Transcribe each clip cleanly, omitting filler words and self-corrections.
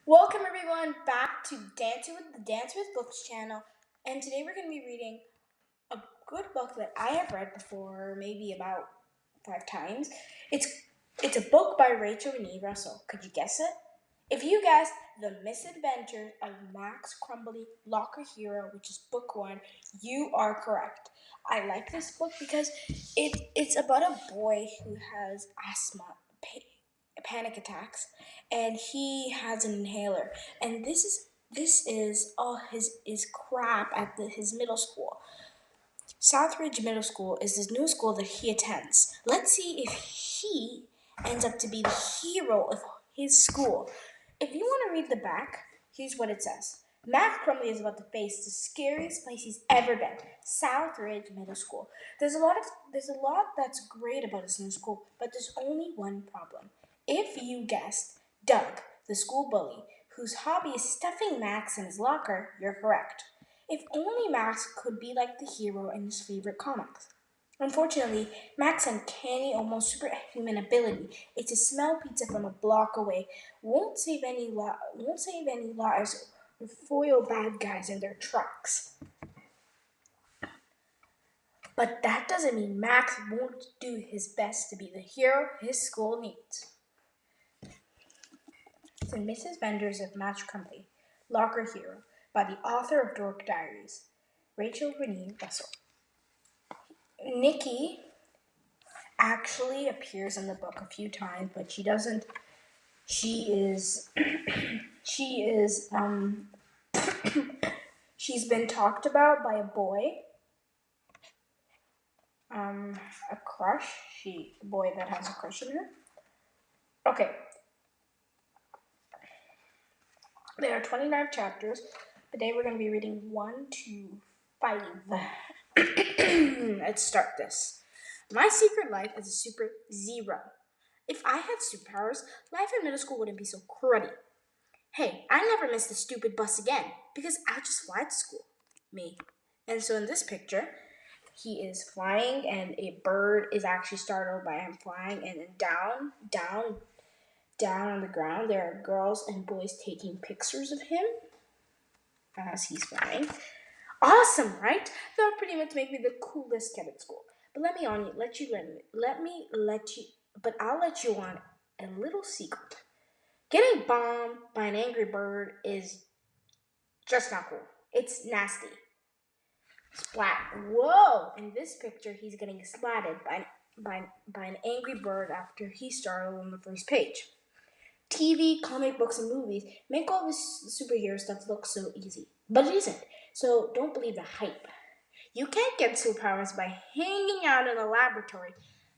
Welcome everyone back to Dance with Books channel, and today we're going to be reading a good book that I have read before, maybe about 5 times. It's a book by Rachel Renee Russell. Could you guess it? If you guessed The Misadventures of Max Crumbly, Locker Hero, which is book 1, you are correct. I like this book because it's about a boy who has asthma, panic attacks, and he has an inhaler. And this is all his crap at his middle school. Southridge Middle School is this new school that he attends. Let's see if he ends up to be the hero of his school. If you want to read the back, here's what it says. Matt Crumbly is about to face the scariest place he's ever been, Southridge Middle School. There's a lot that's great about this new school, but there's only one problem. If you guessed Doug, the school bully, whose hobby is stuffing Max in his locker, you're correct. If only Max could be like the hero in his favorite comics. Unfortunately, Max's uncanny, almost superhuman ability is to smell pizza from a block away. Won't save any lives or foil bad guys in their tracks. But that doesn't mean Max won't do his best to be the hero his school needs. It's in Mrs. Vendors of Match Crumbly, Locker Hero, by the author of Dork Diaries, Rachel Renee Russell. Nikki actually appears in the book a few times, but she doesn't. She is. she is. She's been talked about by a boy. A crush. The boy that has a crush on her. Okay. There are 29 chapters. Today we're going to be reading 1 to 5. Let's start this. My secret life is a super zero. If I had superpowers, life in middle school wouldn't be so cruddy. Hey, I never miss the stupid bus again because I just fly to school. Me. And so in this picture, he is flying and a bird is actually startled by him flying, and then down on the ground there are girls and boys taking pictures of him as he's flying. Awesome, right? That would pretty much make me the coolest kid at school. But I'll let you on a little secret. Getting bombed by an angry bird is just not cool. It's nasty. Splat. Whoa! In this picture, he's getting splatted by an angry bird after he startled on the first page. TV, comic books, and movies make all this superhero stuff look so easy. But it isn't. So don't believe the hype. You can't get superpowers by hanging out in a laboratory,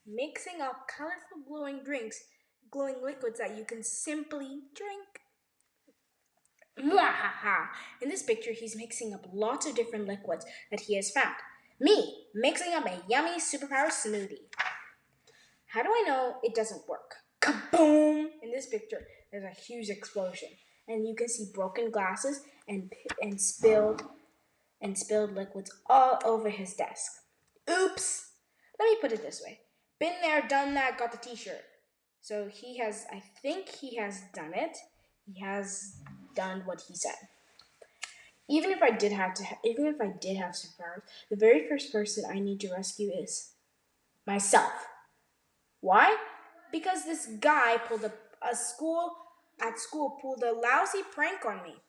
mixing up colorful glowing liquids that you can simply drink. Mwahaha! In this picture, he's mixing up lots of different liquids that he has found. Me, mixing up a yummy superpower smoothie. How do I know it doesn't work? Kaboom! In this picture, there's a huge explosion, and you can see broken glasses and spilled liquids all over his desk. Oops! Let me put it this way. Been there, done that, got the t-shirt. So I think he has done it. He has done what he said. Even if I did have superpowers, the very first person I need to rescue is myself. Why? Because this guy pulled pulled a lousy prank on me.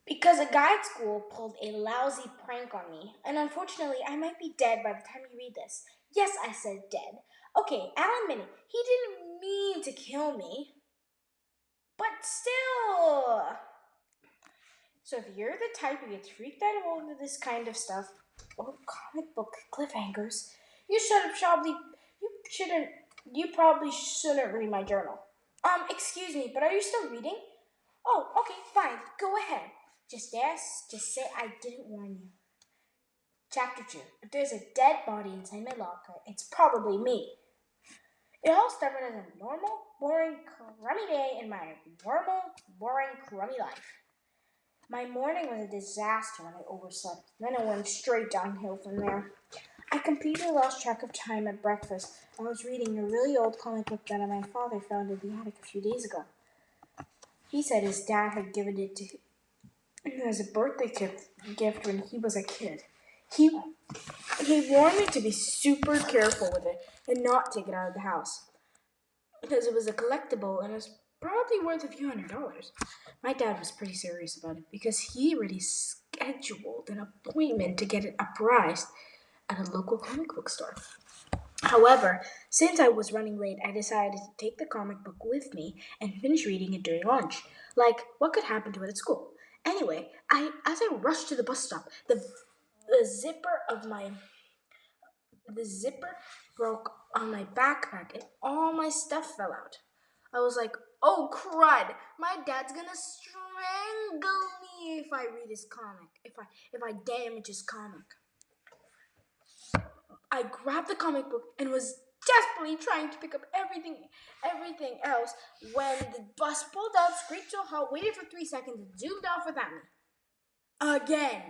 Because a guy at school pulled a lousy prank on me, and unfortunately, I might be dead by the time you read this. Yes, I said dead. Okay, I'll admit it. He didn't mean to kill me. But still. So if you're the type who gets freaked out over this kind of stuff, or comic book cliffhangers, you probably shouldn't read my journal. Excuse me, but are you still reading? Oh, okay, fine, go ahead. Just say I didn't warn you. Chapter 2. If there's a dead body inside my locker, it's probably me. It all started as a normal, boring, crummy day in my normal, boring, crummy life. My morning was a disaster when I overslept. Then it went straight downhill from there. I completely lost track of time at breakfast. I was reading a really old comic book that my father found in the attic a few days ago. He said his dad had given it to him as a birthday gift when he was a kid. He he warned me to be super careful with it and not take it out of the house because it was a collectible and it was probably worth a few $100s. My dad was pretty serious about it because he already scheduled an appointment to get it appraised at a local comic book store. However, since I was running late, I decided to take the comic book with me and finish reading it during lunch. Like, what could happen to it at school? Anyway, as I rushed to the bus stop, the zipper of my the zipper broke on my backpack and all my stuff fell out. I was like, oh crud, my dad's gonna strangle me if I read his comic, if I damage his comic. I grabbed the comic book and was desperately trying to pick up everything else when the bus pulled out, screeched so hard, waited for 3 seconds, and zoomed off without me. Again.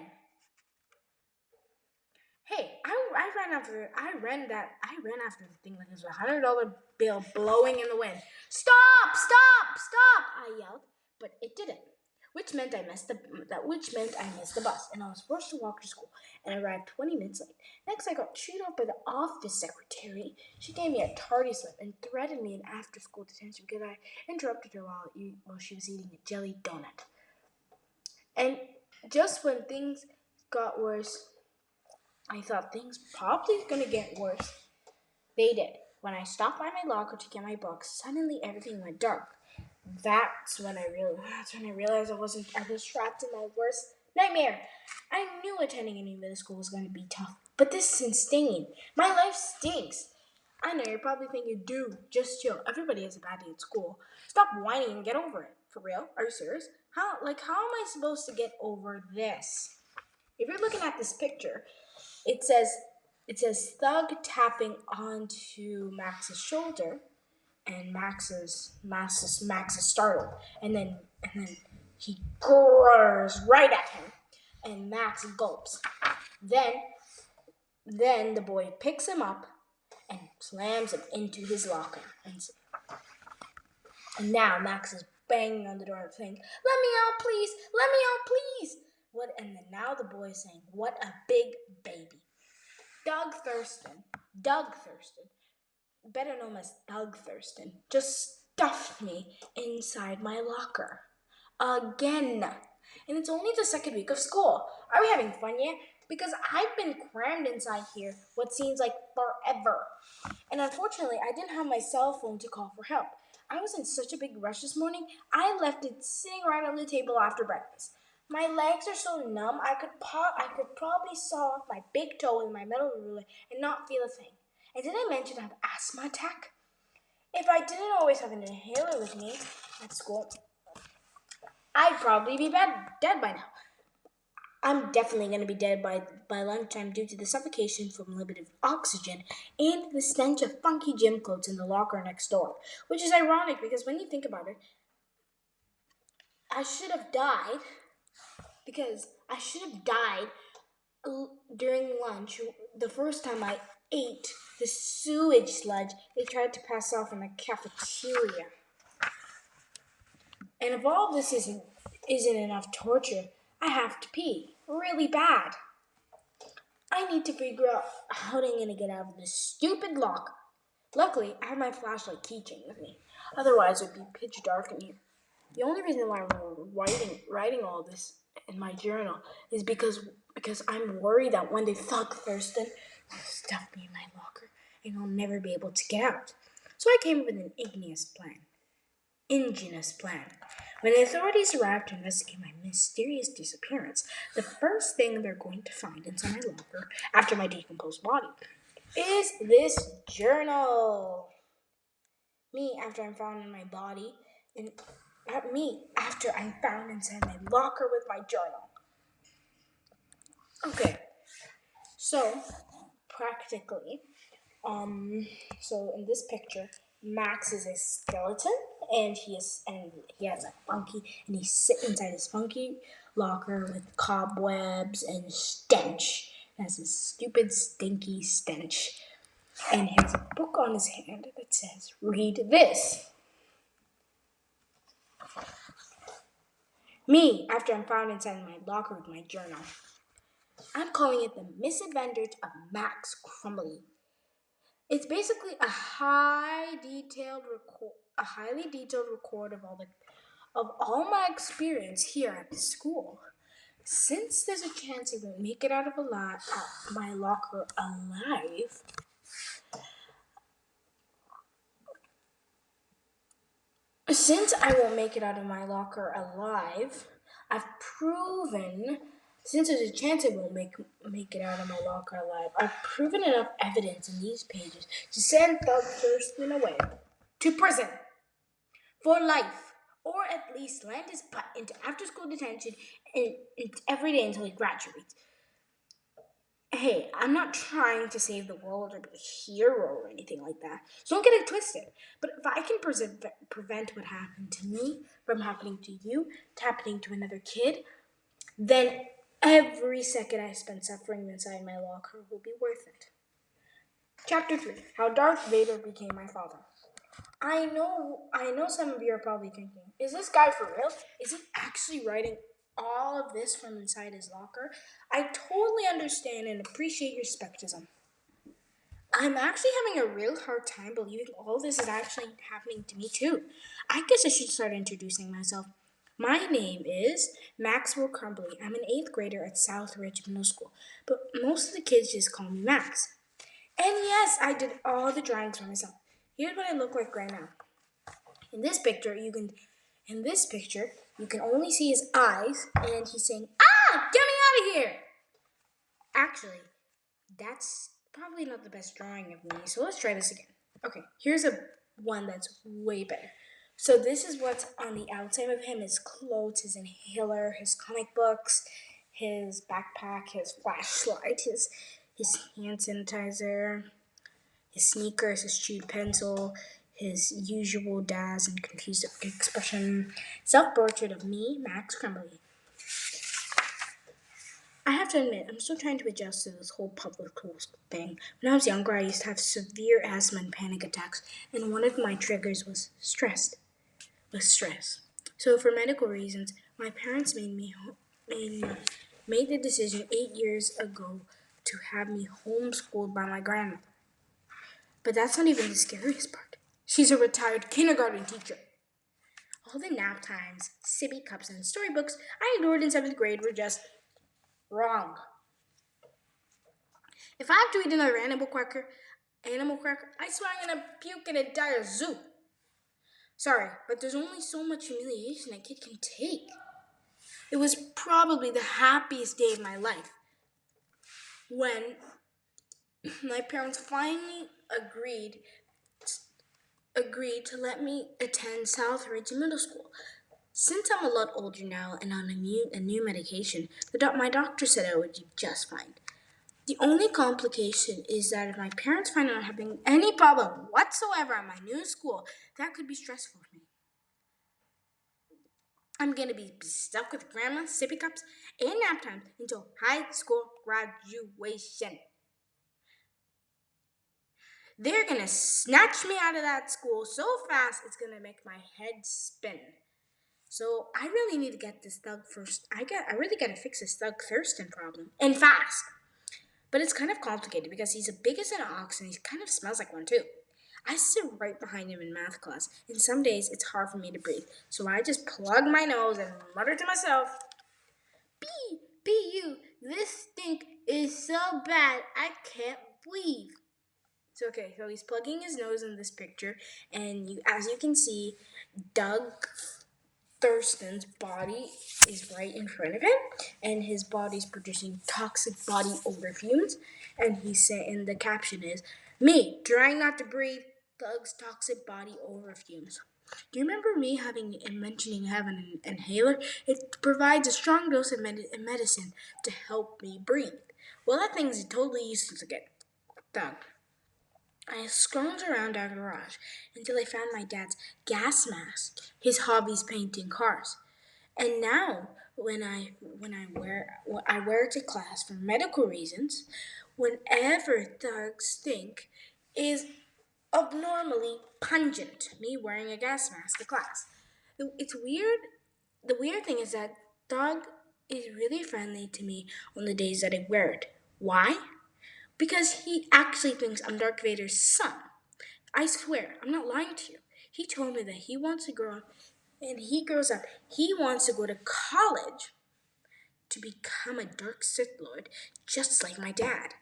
Hey, I ran after the thing like it was $100 bill blowing in the wind. Stop! Stop! Stop! I yelled, but it didn't. Which meant I missed the bus, and I was forced to walk to school, and I arrived 20 minutes late. Next, I got chewed up by the office secretary. She gave me a tardy slip and threatened me an after-school detention because I interrupted her while she was eating a jelly donut. And just when things got worse, I thought things probably going to get worse. They did. When I stopped by my locker to get my books, suddenly everything went dark. That's when I realized I was trapped in my worst nightmare. I knew attending a new middle school was going to be tough, but this is insane. My life stinks. I know you're probably thinking, dude, just chill. Everybody has a bad day at school. Stop whining and get over it. For real? Are you serious? How am I supposed to get over this? If you're looking at this picture, it says Thug tapping onto Max's shoulder, and Max is startled, and then he roars right at him, and Max gulps. Then the boy picks him up and slams him into his locker, and now Max is banging on the door saying, "Let me out, please! Let me out, please!" And then now the boy is saying, "What a big baby." Doug Thurston, better known as Doug Thurston, just stuffed me inside my locker. Again. And it's only the second week of school. Are we having fun yet? Because I've been crammed inside here what seems like forever. And unfortunately, I didn't have my cell phone to call for help. I was in such a big rush this morning, I left it sitting right on the table after breakfast. My legs are so numb, I could probably saw off my big toe with my metal ruler and not feel a thing. And did I mention I have asthma attack? If I didn't always have an inhaler with me at school, I'd probably be dead by now. I'm definitely going to be dead by lunchtime due to the suffocation from limited oxygen and the stench of funky gym clothes in the locker next door. Which is ironic because when you think about it, I should have died during lunch the first time I ate the sewage sludge they tried to pass off in the cafeteria. And if all this isn't enough torture, I have to pee really bad. I need to figure out how I'm going to get out of this stupid locker. Luckily, I have my flashlight keychain with me. Otherwise, it would be pitch dark in here. The only reason why I'm writing all this in my journal is because I'm worried that one day Thug Thurston will stuff me in my locker and I'll never be able to get out. So I came up with an ingenious plan. When the authorities arrived to investigate my mysterious disappearance, the first thing they're going to find inside my locker after my decomposed body is this journal. Me after I'm found inside my locker with my journal. Okay, so practically, so in this picture, Max is a skeleton, and he has a funky, and he's sitting inside his funky locker with cobwebs and stench. has this stupid, stinky stench. And he has a book on his hand that says, "Read this." Me, after I'm found inside my locker with my journal. I'm calling it the Misadventures of Max Crumbly. It's basically a highly detailed record of all my experience here at the school. Since there's a chance I won't make it out of my locker alive, since I won't make it out of my locker alive, I've proven. Since there's a chance I won't make it out of my locker alive, I've proven enough evidence in these pages to send Thug Thurston away to prison for life, or at least land his butt into after-school detention and every day until he graduates. Hey, I'm not trying to save the world or be a hero or anything like that, so don't get it twisted. But if I can prevent what happened to me from happening to you, to happening to another kid, then every second I spend suffering inside my locker will be worth it. Chapter 3, How Darth Vader Became My Father. I know some of you are probably thinking, is this guy for real? Is he actually writing all of this from inside his locker? I totally understand and appreciate your skepticism. I'm actually having a real hard time believing all this is actually happening to me too. I guess I should start introducing myself. My name is Maxwell Crumbly. I'm an 8th grader at Southridge Middle School, but most of the kids just call me Max. And yes, I did all the drawings for myself. Here's what I look like right now. In this picture, you can only see his eyes, and he's saying, "Ah, get me out of here!" Actually, that's probably not the best drawing of me, so let's try this again. Okay, here's a one that's way better. So this is what's on the outside of him: his clothes, his inhaler, his comic books, his backpack, his flashlight, his hand sanitizer, his sneakers, his chewed pencil, his usual dazz and confused expression. Self-portrait of me, Max Crumbly. I have to admit, I'm still trying to adjust to this whole public school thing. When I was younger, I used to have severe asthma and panic attacks, and one of my triggers was stress. So for medical reasons, my parents made the decision 8 years ago to have me homeschooled by my grandmother. But that's not even the scariest part. She's a retired kindergarten teacher. All the nap times, sippy cups, and storybooks I ignored in 7th grade were just wrong. If I have to eat another animal cracker, I swear I'm gonna puke in a dire zoo. Sorry, but there's only so much humiliation a kid can take. It was probably the happiest day of my life when my parents finally agreed to let me attend Southridge Middle School. Since I'm a lot older now and on a new medication, my doctor said I would do just fine. The only complication is that if my parents find out I'm having any problem whatsoever at my new school, that could be stressful for me. I'm going to be stuck with grandma, sippy cups, and nap times until high school graduation. They're going to snatch me out of that school so fast it's going to make my head spin. So I really need to get this Thug first. I really got to fix this Thug Thurston problem, and fast. But it's kind of complicated because he's as big as an ox and he kind of smells like one too. I sit right behind him in math class, and some days it's hard for me to breathe. So I just plug my nose and mutter to myself, B-U, this stink is so bad I can't breathe. So he's plugging his nose in this picture, and as you can see, Doug Thurston's body is right in front of him, and his body's producing toxic body odor fumes. And he's saying the caption is, "Me trying not to breathe Doug's toxic body odor fumes." Do you remember me mentioning having an inhaler? It provides a strong dose of medicine to help me breathe. Well, that thing's totally useless again. Doug. I scrounged around our garage until I found my dad's gas mask. His hobby's painting cars. And now, I wear it to class for medical reasons. Whenever thugs think is abnormally pungent. Me wearing a gas mask to class. It's weird. The weird thing is that Thug is really friendly to me on the days that I wear it. Why? Because he actually thinks I'm Darth Vader's son. I swear, I'm not lying to you. He told me that he wants to grow up, and he grows up. He wants to go to college to become a dark Sith Lord, just like my dad.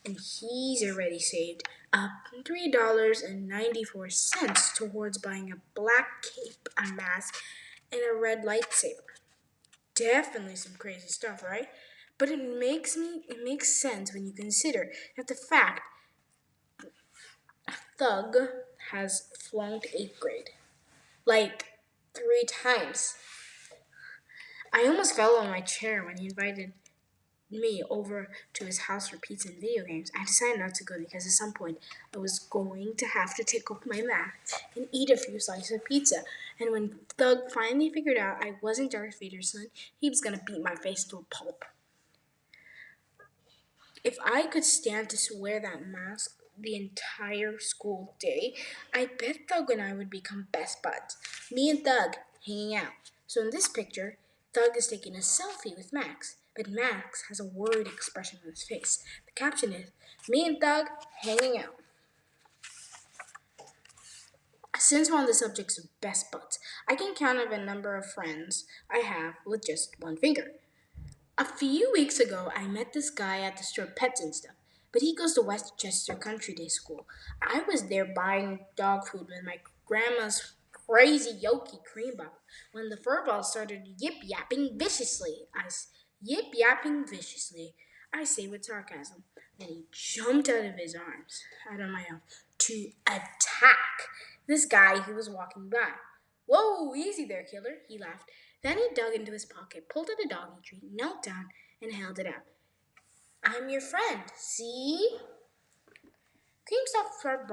And he's already saved up $3.94 towards buying a black cape, a mask, and a red lightsaber. Definitely some crazy stuff, right? But it makes sense when you consider that the fact Thug has flunked 8th grade. Like 3 times. I almost fell on my chair when he invited me over to his house for pizza and video games. I decided not to go because at some point I was going to have to take off my mask and eat a few slices of pizza. And when Thug finally figured out I wasn't Darth Vader's son, he was gonna beat my face to a pulp. If I could stand to wear that mask the entire school day, I bet Thug and I would become best buds. Me and Thug hanging out. So in this picture, Thug is taking a selfie with Max, but Max has a worried expression on his face. The caption is, "Me and Thug hanging out." Since we're on the subject of best buds, I can count up a number of friends I have with just one finger. A few weeks ago, I met this guy at the store, pets and stuff, but he goes to Westchester Country Day School. I was there buying dog food with my grandma's crazy Yoki cream bottle when the furball started yip-yapping viciously. Yip-yapping viciously, I say with sarcasm. Then he jumped out of my arms, to attack this guy who was walking by. "Whoa, easy there, killer," he laughed. Then he dug into his pocket, pulled out a doggy treat, knelt down, and held it out. "I'm your friend, see?" Cream started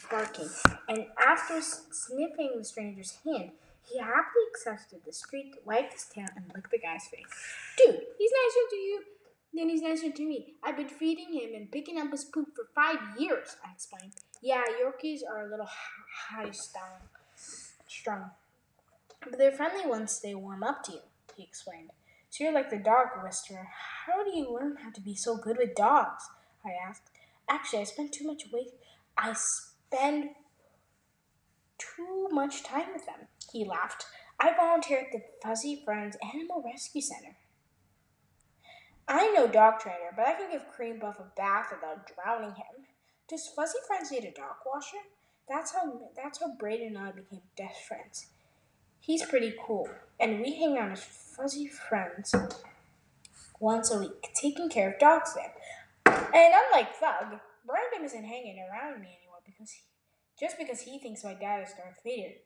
barking, and after sniffing the stranger's hand, he happily accepted the treat, wiped his tail, and licked the guy's face. "Dude, he's nicer to you than he's nicer to me. I've been feeding him and picking up his poop for 5 years," I explained. "Yeah, Yorkies are a little strung. But they're friendly once they warm up to you," he explained. "So you're like the dog whisperer. How do you learn how to be so good with dogs?" I asked. "Actually, I spend too much time with them," he laughed. "I volunteer at the Fuzzy Friends Animal Rescue Center. I'm no dog trainer, but I can give Cream Buff a bath without drowning him. Does Fuzzy Friends need a dog washer?" That's how Braden and I became best friends. He's pretty cool, and we hang out as Fuzzy Friends once a week, taking care of dogs there. And unlike Thug, Brandon isn't hanging around me anymore just because he thinks my dad is Darth Vader.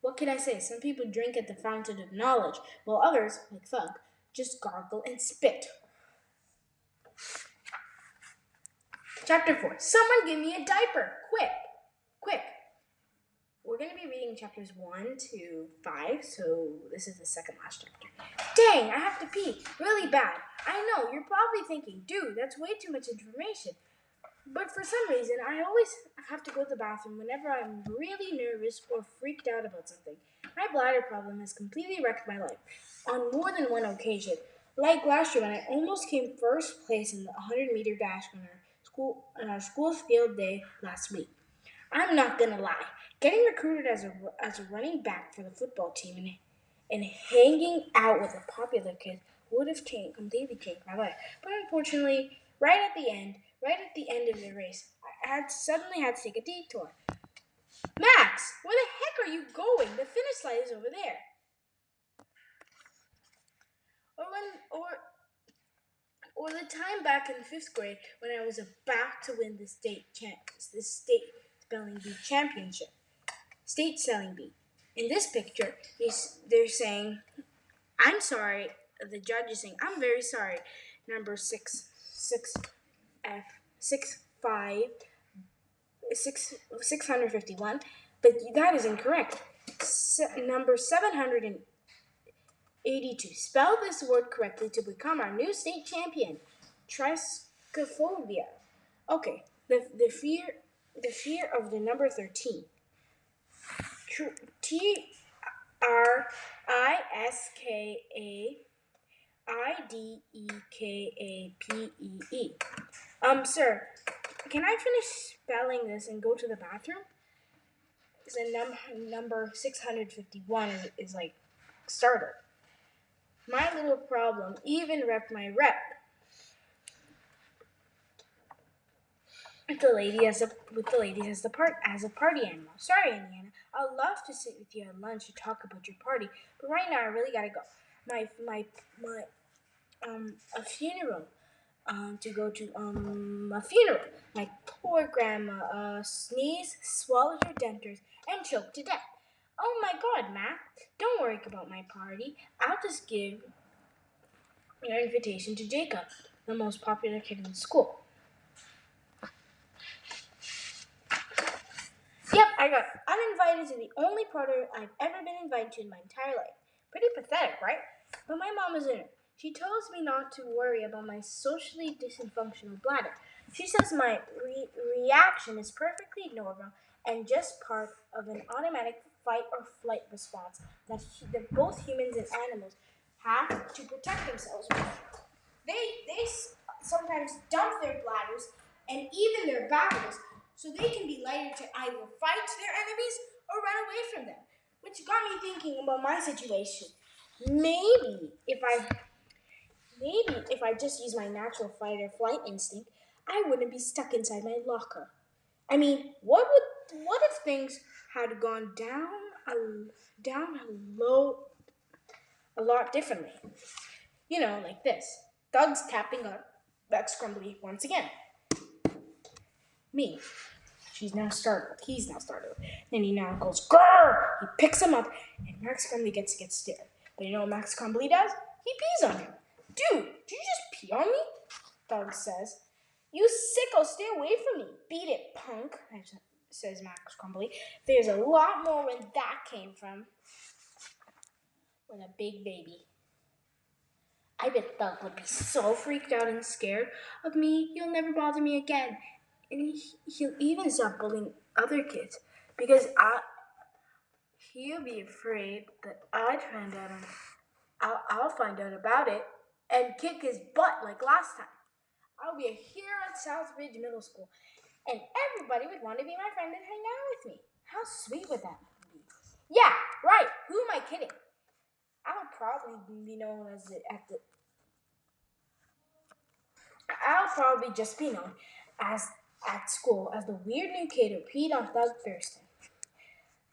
What can I say? Some people drink at the fountain of knowledge, while others, like Thug, just gargle and spit. Chapter 4. Someone give me a diaper! Quick! Quick! We're going to be reading chapters 1 to 5, so this is the second last chapter. Dang, I have to pee really bad. I know, you're probably thinking, dude, that's way too much information. But for some reason, I always have to go to the bathroom whenever I'm really nervous or freaked out about something. My bladder problem has completely wrecked my life on more than one occasion. Like last year when I almost came first place in the 100-meter dash on our school's field day last week. I'm not gonna lie, getting recruited as a running back for the football team and hanging out with a popular kid would have completely changed my life. But unfortunately, right at the end of the race, suddenly had to take a detour. "Max, where the heck are you going? The finish line is over there." Or when or the time back in 5th grade when I was about to win the state spelling bee championship. State spelling bee. In this picture, they're saying, "I'm sorry." The judge is saying, "I'm very sorry." Number 651, but that is incorrect. Number 782. Spell this word correctly to become our new state champion. Triskaphobia. Okay. The fear of the number 13. Triskaidepee. Sir, can I finish spelling this and go to the bathroom? The number 651 is like starter. My little problem even wrecked my rep. With the ladies as a party animal. Sorry, Indiana. I'd love to sit with you at lunch and talk about your party, but right now I really gotta go. My a funeral. To go to a funeral. My poor grandma sneezed, swallowed her dentures, and choked to death. Oh my God, Matt! Don't worry about my party. I'll just give your invitation to Jacob, the most popular kid in school. Yep, I got uninvited to the only party I've ever been invited to in my entire life. Pretty pathetic, right? But my mom is in it. She tells me not to worry about my socially dysfunctional bladder. She says my reaction is perfectly normal and just part of an automatic fight or flight response that both humans and animals have to protect themselves with. They sometimes dump their bladders and even their bowels so they can be lighter to either fight their enemies or run away from them. Which got me thinking about my situation. Maybe if I just use my natural fight or flight instinct, I wouldn't be stuck inside my locker. I mean, what if things had gone down a lot differently? You know, like this. Doug's tapping up Max Crumbly once again. Me. He's now startled. Then he now goes, grrr! He picks him up, and Max Crumbly gets scared. But you know what Max Crumbly does? He pees on him. Dude, did you just pee on me? Doug says. You sicko, stay away from me. Beat it, punk, says Max Crumbly. There's a lot more where that came from. With a big baby. I bet Doug would be so freaked out and scared of me, he'll never bother me again. And he'll even stop bullying other kids because he'll be afraid that I'll find out about it and kick his butt like last time. I'll be a hero at Southbridge Middle School, and everybody would want to be my friend and hang out with me. How sweet would that be? Yeah, right. Who am I kidding? I'll probably be known I'll probably just be known as at school as the weird new kid who peed on Doug Thurston.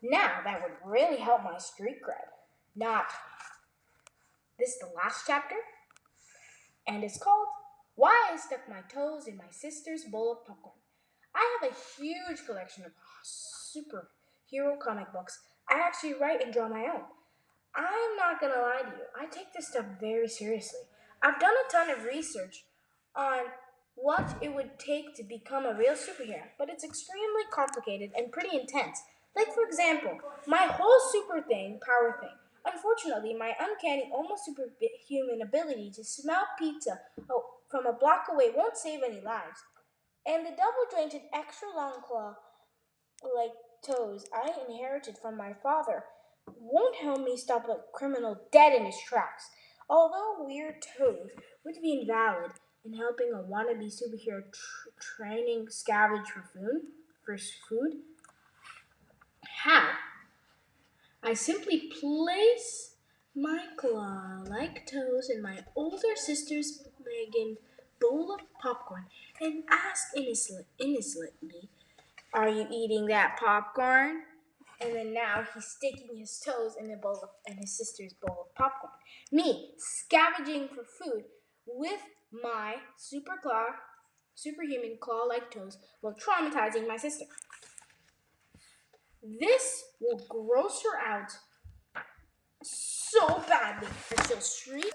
Now that would really help my street cred. Not. This is the last chapter, and it's called Why I Stuck My Toes in My Sister's Bowl of Popcorn. I have a huge collection of superhero comic books. I actually write and draw my own. I'm not gonna lie to you, I take this stuff very seriously. I've done a ton of research on what it would take to become a real superhero, but it's extremely complicated and pretty intense. Like, for example, my whole power thing. Unfortunately, my uncanny, almost superhuman ability to smell pizza from a block away won't save any lives. And the double-jointed, extra long claw like toes I inherited from my father won't help me stop a criminal dead in his tracks. Although weird toes would be invalid in helping a wannabe superhero training scavenge for food, how? I simply place my claw-like toes in my older sister's Megan bowl of popcorn and ask innocently, are you eating that popcorn? And then now he's sticking his toes in his sister's bowl of popcorn. Me, scavenging for food with my superhuman claw-like toes while traumatizing my sister. This will gross her out so badly that she'll shriek